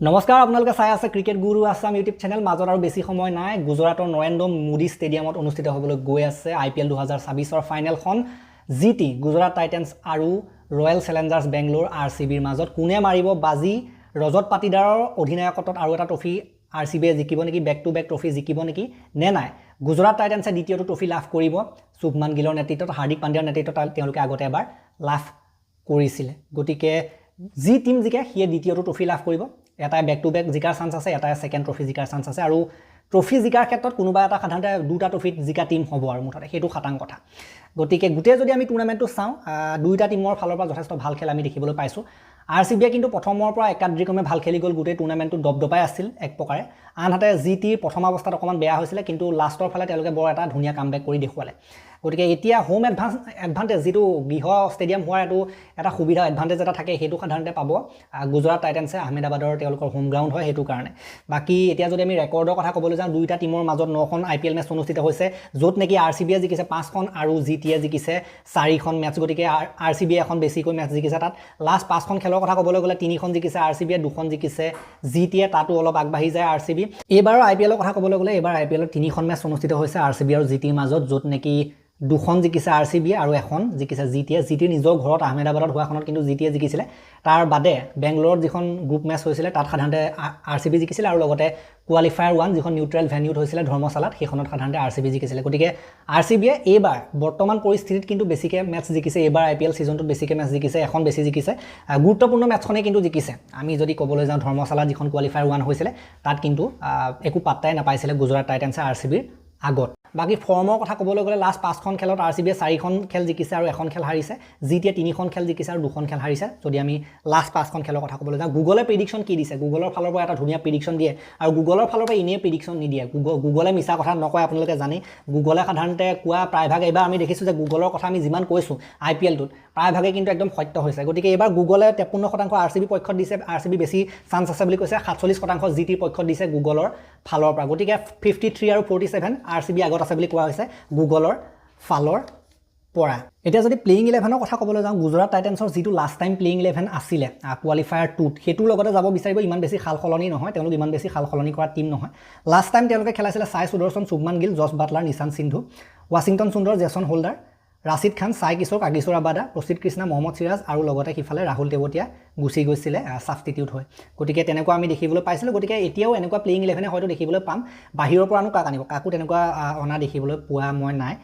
নমস্কাৰ আপোনালোকে চাই আছে ক্ৰিকেট গুৰু আছাম ইউটিউব চেনেল মাজত আৰু বেছি সময় নাই গুজৰাটৰ নৰেন্দ্ৰ মোদী ষ্টেডিয়ামত অনুষ্ঠিত হ'বলৈ গৈ আছে IPL 2026 ফাইনেলখন জিটি গুজৰাট টাইটেন্স আৰু ৰয়েল চেলেঞ্জাৰ্ছ বেংগলোৰ RCBৰ মাজত কোনে মাৰিব বাজি ৰজত পাটিদাৰৰ অধিনায়কত্বত আৰু এটা ট্ৰফি RCBয়ে জিকিব নেকি বেক টু বেক ট্ৰফি জিকিব নেকি নে নাই গুজৰাট টাইটেন্সে দ্বিতীয়টো ট্ৰফি লাভ কৰিব শুভমান গিলৰ নেতৃত্বত হাৰ্দিক পাণ্ডিয়াৰ নেতৃত্বত তেওঁলোকে আগতে এবাৰ লাভ কৰিছিল গতিকে যি টিম জিকে সিয়ে দ্বিতীয়টো ট্ৰফি লাভ কৰিব এটা ব্যাক টু ব্যাক জিকাৰ চান্স আছে এটা সেকেন্ড ট্ৰফি জিকাৰ চান্স আছে আৰু ট্ৰফি জিকাৰ ক্ষেত্ৰত কোনোবা এটা সাধাৰণতে দুটা ট্ৰফিত জিকা টিম হ'ব আৰু মুঠতে সেইটো খাটাং কথা গতিকে গুটেই যদি আমি টুৰ্নামেণ্টটো চাওঁ দুইটা টিমৰ ফালৰ পৰা যথেষ্ট ভাল খেল আমি দেখিবলৈ পাইছো RCBয়ে কিন্তু প্ৰথমৰ পৰা একাদ্ৰিক্ৰমে ভাল খেলি গ'ল গুটেই টুৰ্নামেণ্টটো দবদবাই আছিল এক প্ৰকাৰে আনহাতে জিটিৰ প্ৰথম অৱস্থাত অকমান বেয়া হৈছিল কিন্তু লাষ্টৰ ফালে তেওঁলোকে বৰ এটা ধুনীয়া কামবেক কৰি দেখুৱালে গতিকে এতিয়া হোম এডভান্টেজ যেটো গৃহ ষ্টেডিয়াম হোৱাৰ এটা সুবিধা এডভান্টেজ এটা থাকে সেইটো সাধাৰণতে পাব গুজৰাট টাইটেন্সে আহমেদাবাদৰ তেওঁলোকৰ হোম গ্ৰাউণ্ড হয় সেইটো কাৰণে বাকি এতিয়া যদি আমি ৰেকৰ্ডৰ কথা ক'বলৈ যাওঁ দুইটা টিমৰ মাজত 9খন IPL মেচ অনুষ্ঠিত হৈছে য'ত নেকি RCBয়ে জিকিছে 5খন আৰু জিটিয়ে জিকিছে 4খন মেচ গতিকে RCBয়ে এখন বেছিকৈ মেচ জিকিছে তাত লাষ্ট 5খন খেলৰ কথা ক'বলৈ গ'লে 3খন জিকিছে RCBয়ে 2খন জিকিছে জিটিয়ে তাতো অলপ আগবাঢ়ি যায় RCB এইবাৰৰ IPLৰ কথা ক'বলৈ গ'লে এইবাৰ IPLৰ 3খন মেচ অনুষ্ঠিত হৈছে RCB আৰু জিটিৰ মাজত য'ত নেকি 2খন জিকিছে RCB আৰু এখন জিকিছে জিটিয়ে জিটি নিজৰ ঘৰত আহমেদাবাদত হোৱাখনত কিন্তু জিটিয়ে জিকিছিলে তাৰ বাদে বেংগলোৰত যিখন গ্ৰুপ মেচ হৈছিলে তাত সাধাৰণতে RCB জিকিছিলে আৰু লগতে কোৱালিফায়াৰ 1 যিখন নিউট্ৰেল ভেন্যুত হৈছিলে ধৰ্মশালাত সেইখনত সাধাৰণতে RCB জিকিছিলে গতিকে RCBয়ে এইবাৰ বৰ্তমান পৰিস্থিতিত কিন্তু বেছিকে মেচ জিকিছে এইবাৰ IPL সিজনটোত বেছিকে মেচ জিকিছে এখন বেছি জিকিছে গুৰুত্বপূৰ্ণ মেচখনে কিন্তু জিকিছে আমি যদি ক'বলৈ যাওঁ ধৰ্মশালাত যিখন কোৱালিফায়াৰ 1 হৈছিলে তাত কিন্তু একো পাত্তাই নাপাইছিলে গুজৰাট টাইটেন্সে RCBৰ আগত বাকি ফৰ্মৰ কথা ক'বলৈ গ'লে লাষ্ট 5খন খেলত RCBয়ে 4খন খেল জিকিছে আৰু এখন খেল হাৰিছে জিটিয়ে 3খন খেল জিকিছে আৰু 2খন খেল হাৰিছে যদি আমি লাষ্ট 5খন খেলৰ কথা ক'বলৈ যাওঁ গুগলে প্ৰেডিকচন কি দিছে গুগলৰ ফালৰ পৰা এটা ধুনীয়া প্ৰেডিকচন দিয়ে আৰু গুগলৰ ফালৰ পৰা ইনে প্ৰেডিকচন নিদিয়ে গুগলে মিছা কথা নকয় আপোনালোকে জানি গুগলে সাধাৰণতে কোৱা প্ৰায়ভাগ এবাৰ আমি দেখিছো যে গুগলৰ কথা আমি যিমান কৈছো IPLটোত প্ৰায়ভাগে কিন্তু একদম সত্য হৈছে গতিকে এবাৰ গুগলে 53% RCB পক্ষত দিছে RCB বেছি চান্স আছে বুলি কৈছে 47% জিটিৰ পক্ষত দিছে গুগলৰ ফালৰ পৰা গতিকে 53 আৰু 47 RCB আগত আছে বুলি কোৱা হৈছে গুগলৰ ফালৰ পৰা এতিয়া যদি প্লেইং 11ৰ কথা ক'বলৈ যাওঁ গুজৰাট টাইটেন্সৰ যিটো লাষ্ট টাইম প্লেইং 11 আছিল কোৱালিফায়াৰ 2ত হেতুৰ লগতে যাব বিচাৰিব ইমান বেছি খাল খলনি নহয় তেওঁলোক ইমান বেছি খাল খলনি কৰা টিম নহয় লাষ্ট টাইম তেওঁলোকে খেলাইছিলে Sai Sudharsan Shubman Gill Jos Buttler Nishant Sindhu Washington Sundar Jason holder Rashid খান সাই কিশোৰ কাগিছৰ আবাদা প্ৰসিদ্ধ কৃষ্ণা মহম্মদ সিৰাজ আৰু লগতে কিফালে ৰাহুল তেৱতিয়া গুচি গৈছিলে সাবষ্টিটিউট হয় গতিকে তেনেকুৱা আমি দেখিবলৈ পাইছিলো গতিকে এতিয়াও এনেকুৱা প্লেইং 11 হয়তো দেখিবলৈ পাম বাহিৰৰ পৰা কাক আনিব কাকো তেনেকুৱা অনা দেখিবলৈ পোৱা মই নাই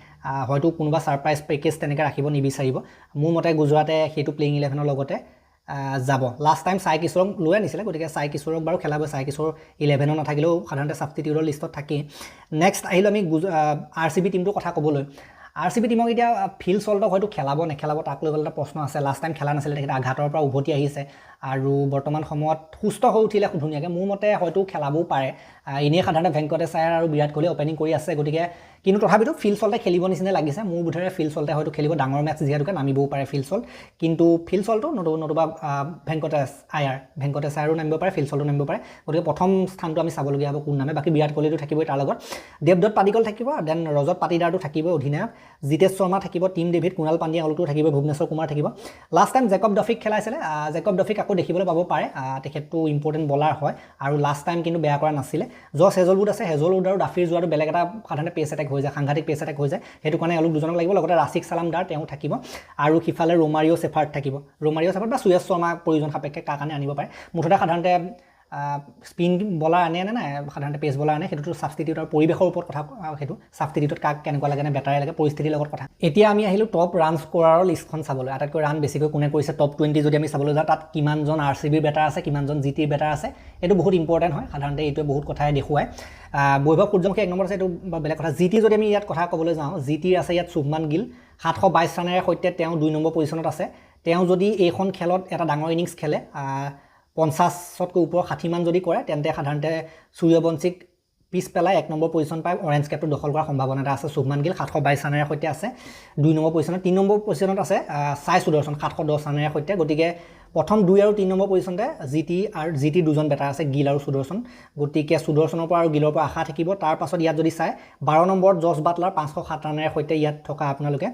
হয়তো কোনোবা সাৰপ্ৰাইজ পেকেজ তেনেকৈ ৰাখিব নিবিচাৰিব মোৰ মতে গুজৰাটে সেইটো প্লেইং 11ৰ লগতে যাব লাষ্ট টাইম সাই কিশোৰক লৈ আনিছিলে গতিকে সাই কিশোৰক বাৰু খেলাব সাই কিশোৰ 11 নাথাকিলেও সাধাৰণতে সাবষ্টিটিউটৰ লিষ্টত থাকে নেক্সট আহিলো আমি RCB টিমটোৰ কথা ক'বলৈ RCB টিমক এতিয়া ফিল সল্টক হয়তো খেলাব নেখেলাব তাক লৈ গ'লে এটা প্ৰশ্ন আছে লাষ্ট টাইম খেলা নাছিলে তেখেতে আঘাতৰ পৰা উভতি আহিছে আৰু বৰ্তমান সময়ত সুস্থ হৈ উঠিলে ধুনীয়াকৈ মোৰ মতে হয়তো খেলাবও পাৰে ইনে সাধাৰণতে ভেংকটেশ আয়াৰ আৰু বিৰাট কোহলি অপেনিং কৰি আছে গতিকে কিন্তু তথাপিতো ফিল সল্টে খেলিব নিচিনা লাগিছে মোৰ বোধেৰে ফিল সল্টে হয়তো খেলিব ডাঙৰ মেচ যিহেতুকে নামিবও পাৰে ফিল সল্ট কিন্তু ফিল সল্টো নতুবা ভেংকটেশ আয়াৰো নামিব পাৰে ফিল সল্টো নামিব পাৰে গতিকে প্ৰথম স্থানটো আমি চাবলগীয়া হ'ব কোন নামে বাকি বিৰাট কোহলিটো থাকিবই তাৰ লগত দেৱদত্ত পাডিকল থাকিব দেন ৰজত পাটিদাৰটো থাকিব অধিনায়ক জিতেশ শৰ্মা থাকিব Tim David Kunal Pandya Alto থাকিব ভুৱনেশ্বৰ কুমাৰ থাকিব লাষ্ট টাইম জেকব ডফিক খেলাইছিলে জেকব ডফিক আকৌ দেখিবলৈ পাব পাৰে তেখেতটো ইম্পৰ্টেণ্ট বলাৰ হয় আৰু লাষ্ট টাইম কিন্তু বেয়া কৰা নাছিলে জছ হেজলউড আছে হেজলউড আৰু ডাফিৰ যোৱাটো বেলেগ এটা সাধাৰণতে পেচ এটেক হৈ যায় সাংঘাতিক পেচ এটেক হৈ যায় সেইটো কাৰণে অলপ দুজনক লাগিব লগতে ৰাছিক সালামদাৰ তেওঁ থাকিব আৰু সিফালে ৰোমাৰিও চেফাৰ্ট থাকিব বা সুয়েশ শৰ্মা প্ৰয়োজন সাপেক্ষে কাৰ কাৰণে আনিব পাৰে মুঠতে সাধাৰণতে স্পিন বলাৰ আনে নাই সাধাৰণতে পেচ বলাৰ আনে সেইটোতো সাবষ্টিটিউট আৰু পৰিৱেশৰ ওপৰত কথা সেইটো সাবষ্টিটিউটত কাক কেনেকুৱা লাগে নে বেটাৰে লাগে পৰিস্থিতিৰ লগত কথা এতিয়া আমি আহিলো টপ ৰান স্কোৰাৰৰ লিষ্টখন চাবলৈ আটাইতকৈ ৰান বেছিকৈ কোনে কৰিছে টপ 20 যদি আমি চাবলৈ যাওঁ তাত কিমানজন RCBৰ বেটাৰ আছে কিমানজন জিটিৰ বেটাৰ আছে এইটো বহুত ইম্পৰ্টেণ্ট হয় সাধাৰণতে এইটোৱে বহুত কথাই দেখুৱায় বৈভৱ সূৰ্যবংশী 1 নম্বৰ আছে এইটো বেলেগ কথা জিটি যদি আমি ইয়াত কথা ক'বলৈ যাওঁ জিটিৰ আছে ইয়াত শুভমান গিল 722 ৰানেৰে সৈতে তেওঁ 2 নম্বৰ পজিশ্যনত আছে তেওঁ যদি এইখন খেলত এটা ডাঙৰ ইনিংছ খেলে 50তকৈ ওপৰ 60 মান যদি কৰে তেন্তে সাধাৰণতে সূৰ্যবংশীক পিছ পেলাই 1 নম্বৰ পজিশ্যন পাই অৰেঞ্জ কেপটো দখল কৰাৰ সম্ভাৱনা এটা আছে শুভমান গিল 722 ৰানেৰে সৈতে আছে 2 নম্বৰ পজিশ্যনত 3 নম্বৰ পজিশ্যনত আছে সাই সুদৰ্শন 710 ৰানেৰে সৈতে গতিকে প্ৰথম 2 আৰু 3 নম্বৰ পজিশ্যনতে জিটি দুজন বেটাৰ আছে গিল আৰু সুদৰ্শন গতিকে সুদৰ্শনৰ পৰা আৰু গিলৰ পৰা আশা থাকিব তাৰ পাছত ইয়াত যদি চাই 12 নম্বৰত জছ বাটলাৰ 507 ৰানেৰে সৈতে ইয়াত থকা আপোনালোকে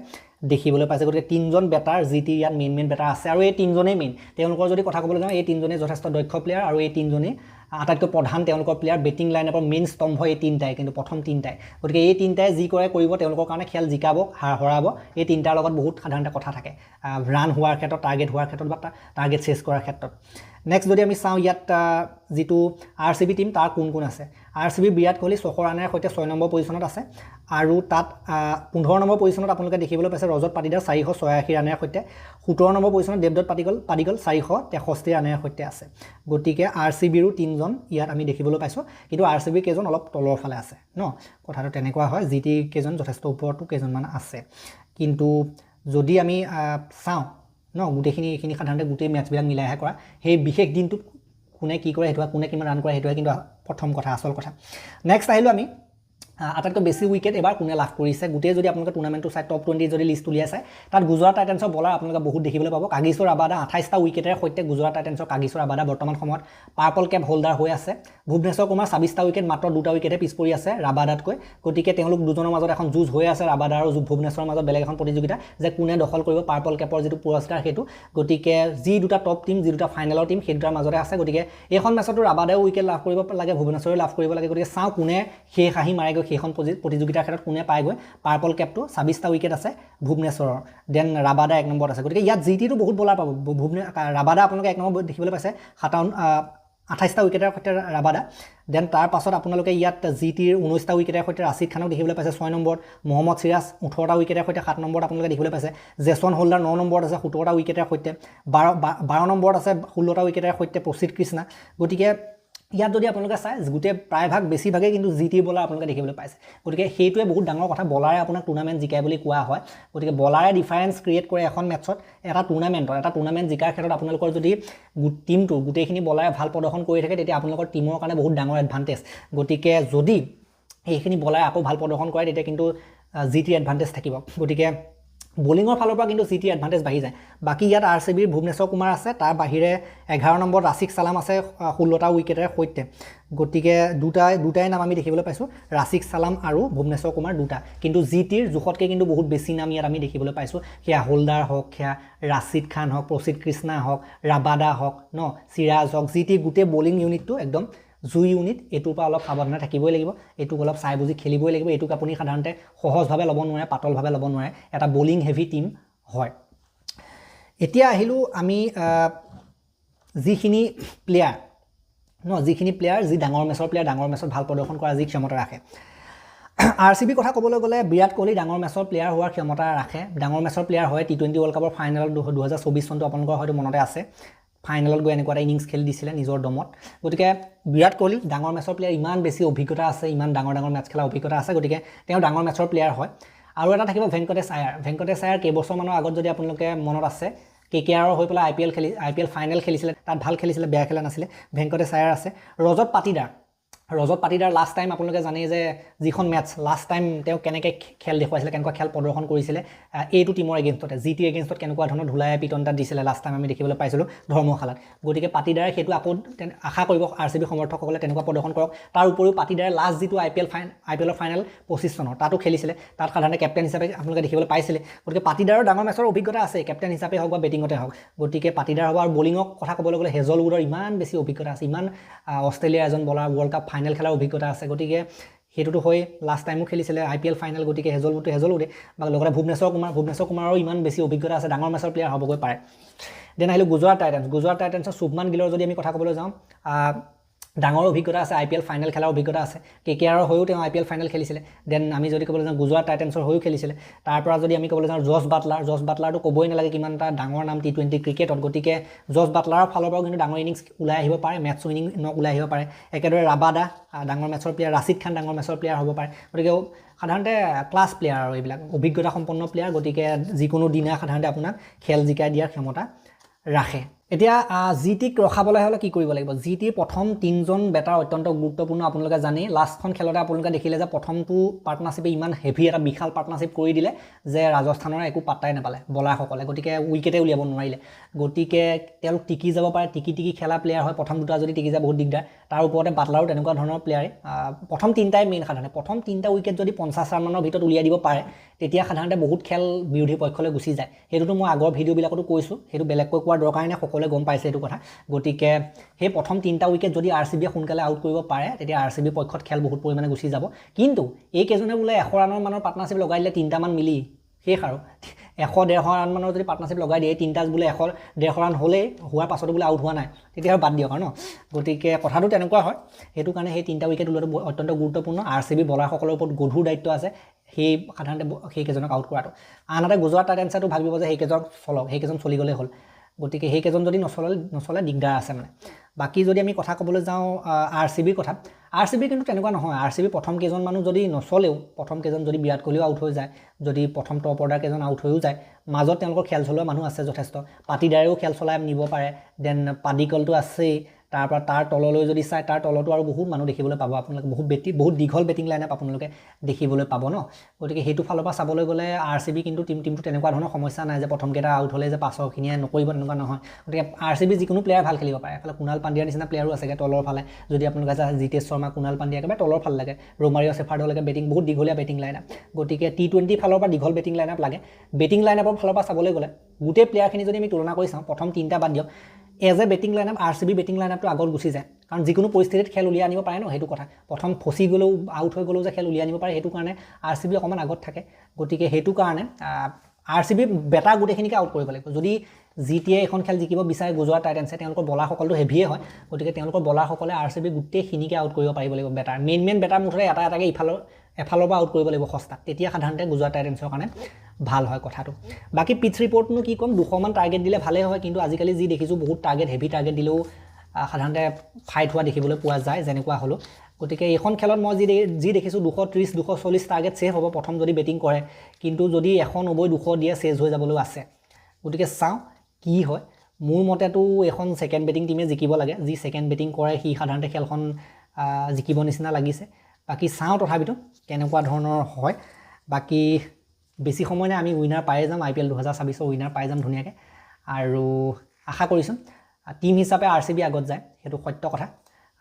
দেখিবলৈ পাইছে গতিকে তিনজন বেটাৰ জিটি ইয়াত মেইন বেটাৰ আছে আৰু এই তিনজনেই মেইন তেওঁলোকৰ যদি কথা ক'বলৈ যাওঁ এই তিনজনে যথেষ্ট দক্ষ প্লেয়াৰ আৰু এই তিনজনেই আটাইতকৈ প্ৰধান তেওঁলোকৰ প্লেয়াৰ, বেটিং লাইনআপৰ মেইন স্তম্ভ এই তিনিটাই, কিন্তু প্ৰথম তিনিটাই। গতিকে এই তিনিটাই যি কৰে কৰিব তেওঁলোকৰ কাৰণে খেল জিকাব হৰাব, এই তিনিটাৰ লগত বহুত সাধাৰণতে কথা থাকে ৰান হোৱাৰ ক্ষেত্ৰত, টাৰ্গেট হোৱাৰ ক্ষেত্ৰত বা টাৰ্গেট চেছ কৰাৰ ক্ষেত্ৰত। নেক্সট যদি আমি চাওঁ ইয়াত যিটো RCB টিম তাৰ কোন কোন আছে। RCB বিৰাট কোহলি 600 ৰানেৰে সৈতে 6 নম্বৰ পজিশ্যনত আছে, আৰু তাত 15 নম্বৰ পজিশ্যনত আপোনালোকে দেখিবলৈ পাইছে ৰজত পাটিদাৰ 486 ৰানেৰে সৈতে, 17 নম্বৰ পজিশ্যনত দেৱদত্ত পাটিগল 463 ৰানেৰে সৈতে আছে। গতিকে RCBৰো 3জন ইয়াত আমি দেখিবলৈ পাইছোঁ, কিন্তু RCB কেইজন অলপ তলৰ ফালে আছে ন, কথাটো তেনেকুৱা হয়। GT কেইজন যথেষ্ট ওপৰতো কেইজনমান আছে, কিন্তু যদি আমি চাওঁ ন গোটেইখিনি এইখিনি সাধাৰণতে গোটেই মেটচবিলাক মিলাইহে কৰা, সেই বিশেষ দিনটোত কোনে কি কৰে সেইটো, কোনে কিমান ৰান কৰে সেইটোৱে কিন্তু প্ৰথম কথা, আচল কথা। নেক্সট আহিলোঁ আমি আটাইতকৈ বেছি উইকেট এবাৰ কোনে লাভ কৰিছে। গোটেই যদি আপোনালোকে টুৰ্ণামেণ্টটো চাই টপ 20 যদি লিষ্ট উলিয়াই চায়, তাত গুজৰাট টাইটেন্সৰ বলাৰ আপোনালোকে বহুত দেখিবলৈ পাব। কাগিছৰ ৰাবাদা 28টা উইকেটেৰে সৈতে গুজৰাট টাইটেন্সৰ কাগিছৰ ৰাবাদা বৰ্তমান সময়ত পাৰ্পল কেপ হোল্ডাৰ হৈ আছে। ভুৱনেশ্বৰ কুমাৰ 26টা উইকেট, মাত্ৰ 2টা উইকেটে পিছ পৰি আছে ৰাবাদাতকৈ। গতিকে তেওঁলোক দুজনৰ মাজত এখন যুঁজ হৈ আছে, ৰাবাদা আৰু ভুৱনেশ্বৰৰ মাজত বেলেগ এখন প্ৰতিযোগিতা যে কোনে দখল কৰিব পাৰ্পল কেপৰ যিটো পুৰস্কাৰ সেইটো। গতিকে যি দুটা টপ টিম, যি দুটা ফাইনেলৰ টিম সেই দুটাৰ মাজতে আছে। গতিকে এইখন মেচতো ৰাবাদাও উইকেট লাভ কৰিব লাগে, ভুৱনেশ্বৰেও লাভ কৰিব লাগে। গতিকে চাওঁ কোনে শেষ আহি মাৰেগৈ সেইখন প্ৰতিযোগিতাৰ ক্ষেত্ৰত, কোনে পায়গৈ পাৰ্পল কেপটো। 26টা উইকেট আছে ভুৱনেশ্বৰৰ, দেন ৰাবাদা 1 নম্বৰত আছে। গতিকে ইয়াত GTটো বহুত বলাৰ পাব। ৰাবাদা আপোনালোকে 1 নম্বৰ দেখিবলৈ পাইছে 28টা উইকেটৰ সৈতে ৰাবাদা। দেন তাৰ পাছত আপোনালোকে ইয়াত GTৰ 19টা উইকেটৰ সৈতে ৰাছিদ খানক দেখিবলৈ পাইছে 6 নম্বৰত, মহম্মদ সিৰাজ 18টা উইকেটৰ সৈতে 7 নম্বৰত আপোনালোকে দেখিবলৈ পাইছে, জেছন হোল্ডাৰ 9 নম্বৰত আছে 17টা উইকেটৰ সৈতে, 12 নম্বৰত আছে 16টা উইকেটৰ সৈতে প্ৰসিদ্ধ কৃষ্ণা। গতিকে ইয়াত যদি আপোনালোকে চাই গোটেই প্ৰায়ভাগ বেছিভাগেই কিন্তু GT বলাৰ আপোনালোকে দেখিবলৈ পাইছে। গতিকে সেইটোৱে বহুত ডাঙৰ কথা, বলাৰে আপোনাক টুৰ্ণামেণ্ট জিকাই বুলি কোৱা হয়। গতিকে বলাৰে ডিফাৰেঞ্চ ক্ৰিয়েট কৰে এখন মেটছত। এটা টুৰ্ণামেণ্ট জিকাৰ ক্ষেত্ৰত আপোনালোকৰ যদি টিমটো গোটেইখিনি বলাৰে ভাল প্ৰদৰ্শন কৰি থাকে, তেতিয়া আপোনালোকৰ টিমৰ কাৰণে বহুত ডাঙৰ এডভান্টেজ। গতিকে যদি এইখিনি বলাৰে আকৌ ভাল প্ৰদৰ্শন কৰে, তেতিয়া কিন্তু GT এডভান্টেজ থাকিব। গতিকে বলিঙৰ ফালৰ পৰা কিন্তু GT এডভান্টেজ বাঢ়ি যায়। বাকী ইয়াত RCBৰ ভুৱনেশ্বৰ কুমাৰ আছে, তাৰ বাহিৰে 11 নম্বৰত ৰাছিক চালাম আছে 16টা উইকেটেৰে সৈতে। গতিকে দুটাই নাম আমি দেখিবলৈ পাইছোঁ, ৰাছিক চালাম আৰু ভুৱনেশ্বৰ কুমাৰ দুটা। কিন্তু GTৰ জোখতকৈ কিন্তু বহুত বেছি নাম ইয়াত আমি দেখিবলৈ পাইছোঁ। সেয়া হোল্ডাৰ হওক, সেয়া ৰাছিদ খান হওক, প্ৰসিদ্ধ কৃষ্ণা হওক, ৰাবাদা হওক ন, সিৰাজ হওক, GT গোটেই বলিং ইউনিটটো একদম জুই ইউনিট। এইটোৰ পৰা অলপ সাৱধানে থাকিবই লাগিব, এইটোক অলপ চাই বুজি খেলিবই লাগিব। এইটোক আপুনি সাধাৰণতে সহজভাৱে ল'ব নোৱাৰে, পাতলভাৱে ল'ব নোৱাৰে, এটা বলিং হেভি টিম হয়। এতিয়া আহিলোঁ আমি যিখিনি প্লেয়াৰ যি ডাঙৰ মেচৰ প্লেয়াৰ, ডাঙৰ মেচত ভাল প্ৰদৰ্শন কৰা যি ক্ষমতা ৰাখে। RCB কথা ক'বলৈ গ'লে বিৰাট কোহলি ডাঙৰ মেচৰ প্লেয়াৰ হোৱাৰ ক্ষমতা ৰাখে, ডাঙৰ মেচৰ প্লেয়াৰ হয়। T20 ৱৰ্ল্ড কাপৰ ফাইনেলত 2024 চনটো আপোনালোকৰ হয়তো মনতে আছে, ফাইনেলত গৈ এনেকুৱা এটা ইনিংছ খেলি দিছিলে নিজৰ দমত। গতিকে বিৰাট কোহলি ডাঙৰ মেচৰ প্লেয়াৰ, ইমান বেছি অভিজ্ঞতা আছে, ইমান ডাঙৰ মেচ খেলা অভিজ্ঞতা আছে। গতিকে তেওঁ ডাঙৰ মেচৰ প্লেয়াৰ হয়। আৰু এটা থাকিব ভেংকটেশ আয়াৰ। কেইবছৰমানৰ আগত যদি আপোনালোকে মনত আছে, KKR হৈ পেলাই IPL ফাইনেল খেলিছিলে, তাত ভাল খেলিছিলে, বেয়া খেলা নাছিলে। ভেংকটেশ আয়াৰ আছে। ৰজত পাটিদাৰ লাষ্ট টাইম আপোনালোকে জানে যে যিখন মেটচ লাষ্ট টাইম তেওঁ কেনেকৈ খেল দেখুৱাইছিলে, কেনেকুৱা খেল প্ৰদৰ্শন কৰিছিলে এইটো টিমৰ এগেইনষ্টতে, GT এগেইনষ্টত কেনেকুৱা ধৰণৰ ধুলাই পিটন তাত দিছিলে লাষ্ট টাইম আমি দেখিবলৈ পাইছিলোঁ ধৰ্মশালাত। গতিকে পাটিদাৰে সেইটো আকৌ আশা কৰিব RCB সমৰ্থকসকলে তেনেকুৱা প্ৰদৰ্শন কৰক। তাৰ উপৰিও পাটিদাৰে লাষ্ট যিটো IPLৰ ফাইনেল 25 চনৰ তাতো খেলিছিলে, তাত সাধাৰণতে কেপ্টেইন হিচাপে আপোনালোকে দেখিবলৈ পাইছিলে। গতিকে পাটিদাৰৰ ডাঙৰ মেচৰ অভিজ্ঞতা আছে, কেপ্টেইন হিচাপে হওক বা বেটিঙতে হওক। গতিকে পাটিদাৰ হ'ব। আৰু বলিঙৰ কথা ক'বলৈ গ'লে হেজলউডৰ ইমান বেছি অভিজ্ঞতা আছে, ইমান অষ্ট্ৰেলিয়াৰ এজন বলাৰ, ৱৰ্ল্ড কাপ ফাইনেল খেলাৰ অভিজ্ঞতা আছে। গতিকে সেইটোতো হৈ লাষ্ট টাইমো খেলিছিলে IPL ফাইনেল। গতিকে হেজলউডে বা লগতে ভুৱনেশ্বৰ কুমাৰৰো ইমান বেছি অভিজ্ঞতা আছে, ডাঙৰ মেচৰ প্লেয়াৰ হ'বগৈ পাৰে। দেন আহিলোঁ গুজৰাট টাইটেন্সৰ শুভমান গিলৰ যদি আমি কথা ক'বলৈ যাওঁ, ডাঙৰ অভিজ্ঞতা আছে, IPL ফাইনেল খেলাৰ অভিজ্ঞতা আছে। KKR হৈও তেওঁ IPL ফাইনেল খেলিছিলে। দেন আমি যদি ক'বলৈ যাওঁ গুজৰাট টাইটেন্সৰ হৈও খেলিছিলে। তাৰ পৰা যদি আমি ক'বলৈ যাওঁ জছ বাটলাৰটো ক'বই নালাগে কিমান এটা ডাঙৰ নাম T20 ক্ৰিকেটত। গতিকে জছ বাটলাৰৰ ফালৰ পৰাও কিন্তু ডাঙৰ ইনিংছ ওলাই আহিব পাৰে, মেটছ উইনিং ওলাই আহিব পাৰে। একেদৰে ৰাবাদা ডাঙৰ মেচৰ প্লেয়াৰ, ৰাছিদ খান ডাঙৰ মেচৰ প্লেয়াৰ হ'ব পাৰে। গতিকে সাধাৰণতে ক্লাছ প্লেয়াৰ আৰু এইবিলাক অভিজ্ঞতা সম্পন্ন প্লেয়াৰ। গতিকে যিকোনো দিনা সাধাৰণতে আপোনাক খেল জিকাই দিয়াৰ ক্ষমতা ৰাখে। এতিয়া GTক ৰখাবলৈ হ'লে কি কৰিব লাগিব? GTৰ প্ৰথম 3জন বেটাৰ অত্যন্ত গুৰুত্বপূৰ্ণ। আপোনালোকে জানেই লাষ্টখন খেলতে আপোনালোকে দেখিলে যে প্ৰথমটো পাৰ্টনাৰশ্বিপে ইমান হেভি এটা বিশাল পাৰ্টনাৰশ্বিপ কৰি দিলে যে ৰাজস্থানৰ একো পাত্তাই নাপালে বলাৰসকলে। গতিকে উইকেটে উলিয়াব নোৱাৰিলে। গতিকে তেওঁলোক টিকি যাব পাৰে, টিকি খেলা প্লেয়াৰ হয়। প্ৰথম দুটা যদি টিকি যায় বহুত দিগদাৰ। তাৰ ওপৰতে বাটলাৰো তেনেকুৱা ধৰণৰ প্লেয়াৰে। প্ৰথম 3টাই মেইন সাধাৰণতে। প্ৰথম 3টা উইকেট যদি 50 ৰানমানৰ ভিতৰত উলিয়াই দিব পাৰে, তেতিয়া সাধাৰণতে বহুত খেল বিৰোধী পক্ষলৈ গুচি যায়। সেইটোতো মই আগৰ ভিডিঅ'বিলাকতো কৈছোঁ, সেইটো বেলেগকৈ কোৱাৰ দৰকাৰ নাই। সকলোৱে গম পাইছে এইটো কথা গতিকে সেই প্ৰথম 3টা উইকেট যদি RCBয়ে সোনকালে আউট কৰিব পাৰে তেতিয়া RCB পক্ষত খেল বহুত পৰিমাণে গুচি যাব কিন্তু এই কেইজনে বোলে 100 ৰানৰ মানৰ পাৰ্টনাৰশ্বিপ লগাই দিলে 3টা মান মিলি শেষ আৰু 100-150 ৰান মানৰ যদি পাৰ্টনাৰশ্বিপ লগাই দিয়ে 3টা বোলে 100-150 ৰান হ'লেই হোৱাৰ পাছতো বোলে আউট হোৱা নাই তেতিয়া আৰু বাদ দিয়ক আৰু ন গতিকে কথাটো তেনেকুৱা হয় সেইটো কাৰণে সেই 3টা উইকেট ওলোৱাটো অত্যন্ত গুৰুত্বপূৰ্ণ RCB বলাৰসকলৰ ওপৰত গধুৰ দায়িত্ব আছে সেই সাধাৰণতে সেই কেইজনক আউট কৰাটো আনহাতে গুজৰাট টাইটেন্সেটো ভাবিব যে সেই কেইজন চলক সেই কেইজন চলি গ'লে হ'ল গতিকে সেই কেইজন যদি নচলে দিগদাৰ আছে মানে বাকি যদি আমি কথা ক'বলৈ যাওঁ RCBৰ কথা RCB কিন্তু তেনেকুৱা নহয় RCB প্ৰথম কেইজন মানুহ যদি নচলেও প্ৰথম কেইজন যদি বিৰাট কোহলিও আউট হৈ যায় যদি প্ৰথম টপ অৰ্ডাৰ কেইজন আউট হৈও যায় মাজত তেওঁলোকৰ খেল চলোৱা মানুহ আছে যথেষ্ট পাটিদাৰেও খেল চলাই নিব পাৰে দেন পাডিকলটো আছেই তাৰপৰা তাৰ তললৈ যদি চাই তাৰ তলতো আৰু বহুত মানুহ দেখিবলৈ পাব আপোনালোকে বহুত দীঘল বেটিং লাইনআপ আপোনালোকে দেখিবলৈ পাব ন গতিকে সেইটো ফালৰ পৰা চাবলৈ গ'লে RCB কিন্তু টিমটো তেনেকুৱা ধৰণৰ সমস্যা নাই যে প্ৰথম কেইটা আউট হ'লে যে পাছৰখিনিয়ে নকৰিব তেনেকুৱা নহয় গতিকে RCB যিকোনো প্লেয়াৰ ভাল খেলিব পাৰে এফালে কুণাল পাণ্ডিয়াৰ নিচিনা প্লেয়াৰো আছেগে তলৰ ফালে যদি আপোনালোকে চাই জিতেশ শৰ্মা কুণাল পাণ্ডিয়া একেবাৰে তলৰ ফাল লাগে ৰোমাৰিও চেফাৰ্ডলৈকে বেটিং বহুত দীঘলীয়া বেটিং লাইনআপ গতিকে T20 ফালৰ পৰা দীঘল বেটিং লাইনআপ লাগে বেটিং লাইনআপৰ ফালৰ পৰা চাবলৈ গ'লে গোটেই প্লেয়াৰখিনি যদি আমি তুলনা কৰি চাওঁ প্ৰথম 3টা বাদ দিয়ক as a batting lineup RCB batting লাইনআপটো আগত গুচি যায় কাৰণ যিকোনো পৰিস্থিতিত খেল উলিয়াই আনিব পাৰে ন সেইটো কথা প্ৰথম ফচি গ'লেও আউট হৈ গ'লেও যে খেল উলিয়াই আনিব পাৰে সেইটো কাৰণে RCB অকণমান আগত থাকে গতিকে সেইটো কাৰণে RCB বেটাৰ গোটেইখিনিকে আউট কৰিব লাগিব যদি জিটিয়ে এখন খেল জিকিব বিচাৰে গুজৰাট টাইটেন্সে তেওঁলোকৰ বলাৰসকলটো হেভিয়ে হয় গতিকে তেওঁলোকৰ বলাৰসকলে RCB গোটেইখিনিকে আউট কৰিব পাৰিব লাগিব বেটাৰ মেইন বেটাৰ মুঠতে এটাকে এফালৰ পৰা আউট কৰিব লাগিব সস্তাত তেতিয়া সাধাৰণতে গুজৰাট টাইটেন্সৰ কাৰণে ভাল হয় কথাটো বাকি পিচ ৰিপৰ্টনো কি ক'ম 200 মান টাৰ্গেট দিলে ভালেই হয় কিন্তু আজিকালি যি দেখিছোঁ বহুত হেভি টাৰ্গেট দিলেও সাধাৰণতে ফাইট হোৱা দেখিবলৈ পোৱা যায় যেনেকুৱা হ'লো গতিকে এইখন খেলত মই যি দেখিছোঁ 230-240 টাৰ্গেট ছেভ হ'ব প্ৰথম যদি বেটিং কৰে কিন্তু যদি 190-200 দিয়ে চেজ হৈ যাবলৈও আছে গতিকে চাওঁ কি হয় মোৰ মতেতো এখন সেকেন্ড বেটিং টিমে জিকিব লাগে যি সেকেন্ড বেটিং কৰে সি সাধাৰণতে খেলখন জিকিব নিচিনা লাগিছে বাকি চাওঁ তথাপিতো কেনেকুৱা ধৰণৰ হয় বাকি বেছি সময় নাই আমি উইনাৰ পাই যাম IPL 2026 উইনাৰ পাই যাম ধুনীয়াকৈ আৰু আশা কৰিছোঁ টিম হিচাপে RCB আগত যায় সেইটো সত্য কথা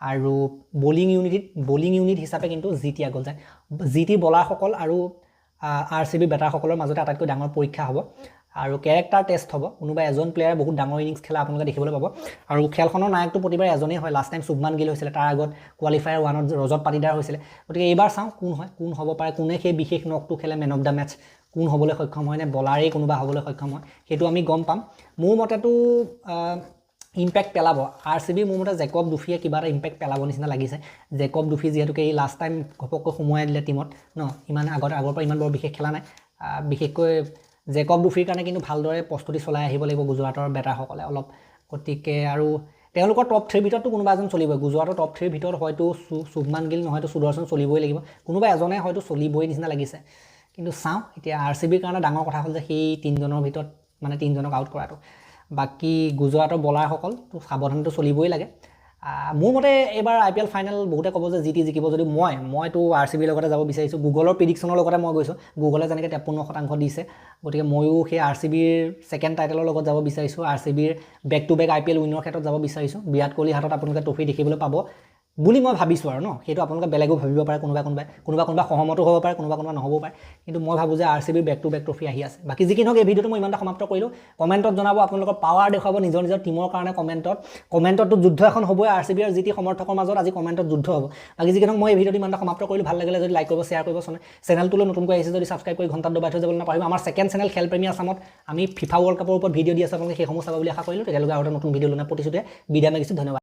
আৰু বলিং ইউনিট হিচাপে কিন্তু জিটি আগত যায় জিটি বলাৰসকল আৰু RCB বেটাৰসকলৰ মাজতে আটাইতকৈ ডাঙৰ পৰীক্ষা হ'ব আৰু ক্যাৰেক্টাৰ টেষ্ট হ'ব কোনোবা এজন প্লেয়াৰে বহুত ডাঙৰ ইনিংছ খেলা আপোনালোকে দেখিবলৈ পাব আৰু খেলখনৰ নায়কটো প্ৰতিবাৰ এজনেই হয় লাষ্ট টাইম শুভমান গিল হৈছিলে তাৰ আগত কোৱালিফায়াৰ 1ত ৰজত পাটিদাৰ হৈছিলে গতিকে এইবাৰ চাওঁ কোন হ'ব পাৰে কোনে সেই বিশেষ নকটো খেলে মেন অফ দ্য মেচ কোন হ'বলৈ সক্ষম হয় নে বলাৰেই কোনোবা হ'বলৈ সক্ষম হয় সেইটো আমি গম পাম মোৰ মতেতো ইম্পেক্ট পেলাব RCB মোৰ মতে জেকব ডুফিয়ে কিবা এটা ইম্পেক্ট পেলাব নিচিনা লাগিছে জেকব ডুফি যিহেতুকে এই লাষ্ট টাইম ঘপককৈ সোমোৱাই দিলে টিমত ন ইমান আগৰ পৰা ইমান বৰ বিশেষ খেলা নাই বিশেষকৈ জেকব ডুফিৰ কাৰণে কিন্তু ভালদৰে প্ৰস্তুতি চলাই আহিব লাগিব গুজৰাটৰ বেটাৰসকলে অলপ গতিকে আৰু তেওঁলোকৰ টপ 3 ভিতৰতো কোনোবা এজন চলিব গুজৰাটৰ টপ 3 ভিতৰত হয়তো শুভমান গিল নহয়তো সুদৰ্শন চলিবই লাগিব কোনোবা এজনে হয়তো চলিবই নিচিনা লাগিছে কিন্তু চাওঁ এতিয়া RCBৰ কাৰণে ডাঙৰ কথা হ'ল যে সেই 3জনৰ ভিতৰত মানে 3জনক আউট কৰাটো বাকি গুজৰাটৰ বলাৰসকল তো সাৱধানটো চলিবই লাগে মোৰ মতে এবাৰ IPL ফাইনেল বহুতে ক'ব যে জিটি জিকিব যদি মইতো RCBৰ লগতে যাব বিচাৰিছোঁ গুগলৰ প্ৰেডিকশ্যনৰ লগতে মই গৈছোঁ গুগলে যেনেকৈ 53% দিছে গতিকে ময়ো সেই RCBৰ সেকেন্ড টাইটেলৰ লগত যাব বিচাৰিছোঁ RCBৰ বেক টু বেক IPL উইনৰ ক্ষেত্ৰত যাব বিচাৰিছোঁ বিৰাট কোহলিৰ হাতত আপোনালোকে ট্ৰফি দেখিবলৈ পাব বুলি মই ভাবিছোঁ আৰু ন সেইটো আপোনালোকে বেলেগো ভাবিব পাৰে কোনোবা সহমতো হ'ব পাৰে কোনোবা নহ'ব পাৰে কিন্তু মই ভাবোঁ যে RCBৰ বেক টু বেক ট্ৰফি আহি আছে বাকি যি কি নহওক এই ভিডিঅ'টো মই ইমানটা সমাপ্ত কৰিলোঁ কমেণ্টত জনাব আপোনালোকৰ পাৱাৰ দেখুৱাব নিজৰ টিমৰ কাৰণে কমেণ্টতো যুদ্ধ এখন হ'বই RCB আৰু জিটি সমৰ্থকৰ মাজত আজি কমেণ্টত যুদ্ধ হ'ব বাকি যি কি নহওক মই এই ভিডিঅ'টো ইমানটা সমাপ্ত কৰিলোঁ ভাল লাগিলে যদি লাইক কৰিব শ্বেয়াৰ কৰিব চেনেলটোলৈ নতুনকৈ আহিছে যদি ছাবস্ক্ৰাইব কৰি ঘণ্টাত দবাই থৈ যাবলৈ নাপাহৰিব আমাৰ সেকেন্ড চেনেল খেলপ্ৰেমী আছামত আমি FIFA ৱৰ্ল্ড কাপৰ ওপৰত ভিডিঅ' দি আছোঁ আপোনালোকে সেইসমূহ চাব বুলি আশা কৰিলোঁ তেতিয়ালৈকে আৰু এটা নতুন ভিডিঅ' লৈ প্ৰতিশ্ৰুতিৰে বিদায় মাগিছোঁ ধন্যবাদ